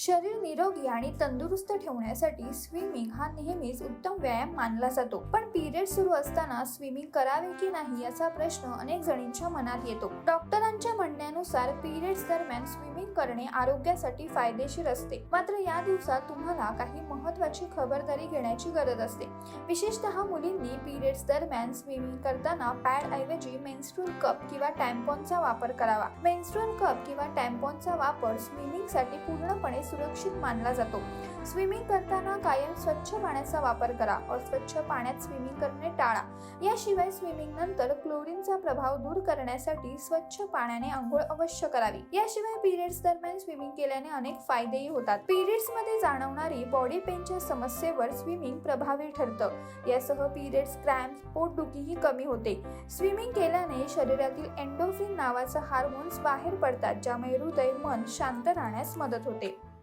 शरीर निरोगी आणि तंदुरुस्त ठेवण्यासाठी स्विमिंग हा नेहमीच उत्तम व्यायाम मानला जातो. पण पिरियड सुरू असताना स्विमिंग करावे की नाही याचा प्रश्न अनेक जणींच्या मनात येतो. डॉक्टरांच्या म्हणण्यानुसार पिरियड्स दरम्यान स्विमिंग करणे आरोग्यासाठी फायदेशीर असते. मात्र या दिवसात तुम्हाला काही महत्त्वाची खबरदारी घेण्याची गरज असते. विशेषतः मुलींनी पिरियड्स दरम्यान स्विमिंग करताना पॅड ऐवजी मेन्स्ट्रुअल कप किंवा टॅम्पॉनचा वापर करावा. मेन्स्ट्रुअल कप किंवा टॅम्पॉनचा वापर स्विमिंगसाठी पूर्णपणे सुरक्षित मानला जातो. स्विमिंग करताना कायम स्वच्छ पाण्याचा वापर करा. अस्वच्छ पाण्यात स्विमिंग करणे टाळा. याशिवाय स्विमिंग नंतर क्लोरीनचा प्रभाव दूर करण्यासाठी स्वच्छ पाण्याने आंघोळ अवश्य करावी. याशिवाय पिरियड्स दरम्यान स्विमिंग केल्याने अनेक फायदेही होतात. पिरियड्स मध्ये जाणवणारी बॉडी पेनच्या समस्येवर स्विमिंग प्रभावी ठरतं. यासह पिरियड्स क्रॅम्प्स, पोटदुखीही कमी होते. स्विमिंग केल्याने शरीरातील एंडोर्फिन नावाचा हार्मोन्स बाहेर पडतात, ज्यामुळे हृदय, मन शांत राहण्यास मदत होते.